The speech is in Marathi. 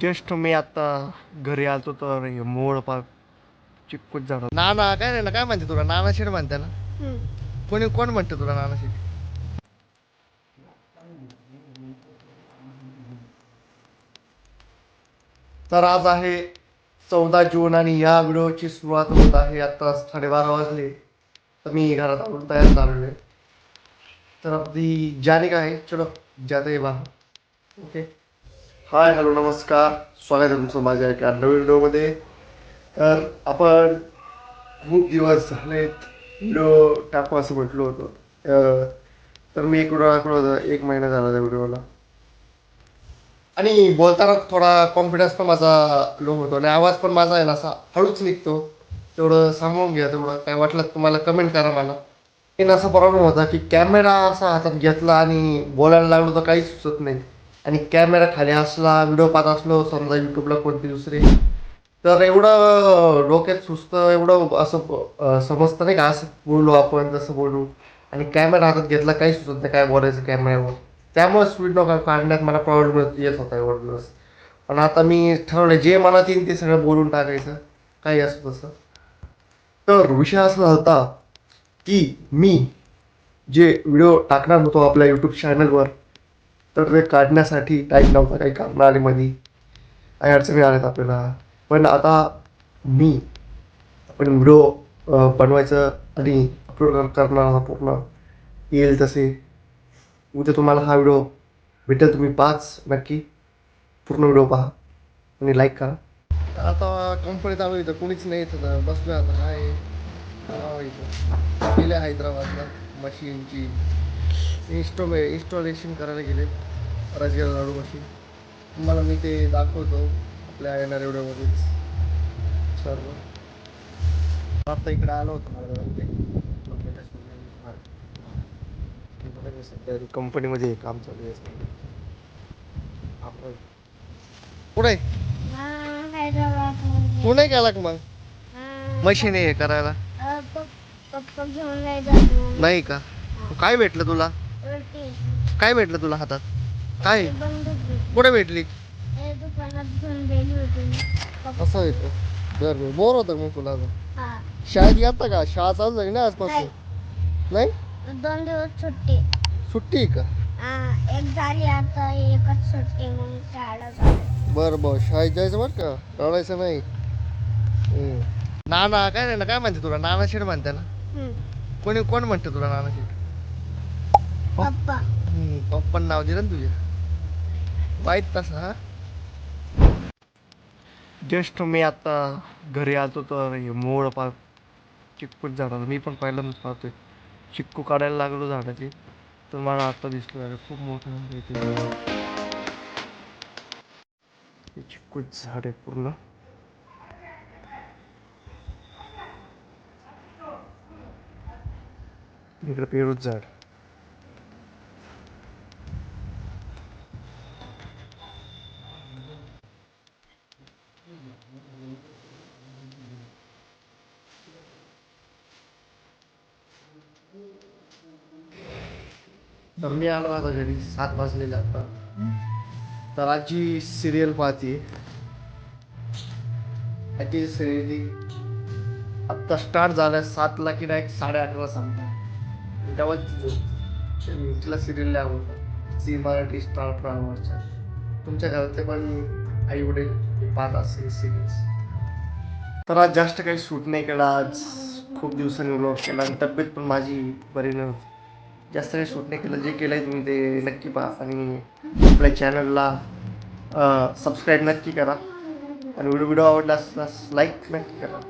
जस्ट मी आता घरी आलतो तर हे मोळ पाक चिक्कूच झाड. नाना काय नाही ना, काय म्हणते तुला? नाना शेड म्हणते ना. कोण म्हणते तुला नाना शेड? तर आज आहे 14 जून आणि या व्हिडिओची सुरुवात होत आहे आता 12:30 वाजले. तर मी घरात आवरून तयार झालेलो आहे. तर आपली जाने का आहे, चलो जाते हैं बाहर. ओके. हाय हॅलो नमस्कार, स्वागत आहे तुमचं माझ्या एका नवीन व्हिडिओमध्ये. तर आपण खूप दिवस झालेत व्हिडिओ टाकू असं म्हटलं होतं. तर मी एक व्हिडिओ टाकला होता, 1 महिना झाला त्या व्हिडिओला. आणि बोलताना थोडा कॉन्फिडन्स पण माझा लो होतो आणि आवाज पण माझा आहे ना असा हळूच निघतो. तेवढं सांगून घ्या, तेवढं काय वाटलं तुम्हाला कमेंट करा मला. मेन असा प्रॉब्लेम होता की कॅमेरा असा हातात घेतला आणि बोलायला लागलो तर काहीच सुचत नाही. आणि कॅमेरा खाली असला, व्हिडिओ पाहत असलो समजा यूट्यूबला कोणती दुसरी, तर एवढं डोक्यात सुचतं, एवढं असं समजतं नाही का, असं बोलू आपण तसं बोलू. आणि कॅमेरा हातात घेतला काही सुचत नाही काय बोलायचं कॅमेऱ्यावर. त्यामुळेच व्हिडिओ काढण्यात मला प्रॉब्लेम येत होता एवढा दिवस. पण आता मी ठरवलं जे मनात येईल ते सगळं बोलून टाकायचं, काही असं तसं. तर विषय असा होता की मी जे व्हिडिओ टाकणार होतो आपल्या यूट्यूब चॅनलवर, तर ते काढण्यासाठी टाईम नव्हता, काही कारणं आली मध्ये, काही अडचणी आल्यात आपल्याला. पण आता मी आपण व्हिडिओ बनवायचं आणि अपलोड करणार पूर्ण येईल तसे. उद्या तुम्हाला हा व्हिडिओ भेटेल, तुम्ही पाच नक्की पूर्ण व्हिडिओ पहा आणि लाईक करा. आता कंपनीत आलो, इथं कुणीच नाही. इथं बसलो आता काय इथं गेले हैदराबादला मशीनची इन्स्टॉलेशन करायला गेले, राजगिरा लाडू मशीन. तुम्हाला मी ते दाखवतो आपल्या येणाऱ्या व्हिडिओमध्येच सर्व. आता इकडे आलो होतो मला सध्या कंपनीमध्ये काम चालू आहे. आपण पुढे पुणे गेला का मग मशीन हे करायला? नाही का? काय भेटलं तुला? काय भेटलं तुला हातात? काय कुठे भेटली? असं येतं दर बोर होतं मग तुला आता. शाळेत गेलता का? शाळा चालू झाली ना आजपासून? नाही, 2 दिवस सुट्टी. सुट्टी आहे का? एक झाली आता, एकच सुट्टी, मग शाळा चालू. बरं बरं, शाळेत जायचं बरं का, रडायचं नाही. नाना काय नाही ना, काय म्हणते तुला? नाना शेड म्हणते ना. कोण म्हणते तुला नाना शेड? पप्पा. पप्पांना नाव दिलं ना तुझ्या, वाईट तसं. हा, जस्ट मी आता घरी आलतो तर हे मोळ पाक चिक्कूच झाडाला. मी पण पहिल्यांदाच पाहतोय, चिक्कू काढायला लागलो झाडाची तर मला आता दिसलं खूप मोठं झाड आहे ते चिक्कूच झाड आहे पूर्ण. इकडे पेरूच झाड. तर मी आलो आता घरी, 7 वाजलेले आता. तर आजी सिरियल पाहते. आजी सिरियल आत्ता स्टार्ट झालं 7ला की डायरेक्ट 8:30ला संपणार. तेव्हा तिला सिरियल आवडतात, सी मराठी, स्टार प्रवाहवरच्या. तुमच्या घरातले पण आई वडील पाहत असेल सिरियल्स. तर आज जास्त काही शूट नाही केला, आज खूप दिवसांनी व्लॉग केला आणि तब्येत पण माझी बरी नव्हती. जास्त काही शूट नाही केलं. जे केलं आहे तुम्ही ते नक्की पहा आणि आपल्या चॅनलला सबस्क्राईब नक्की करा आणि व्हिडिओ आवडला असल्यास लाईक नक्की करा.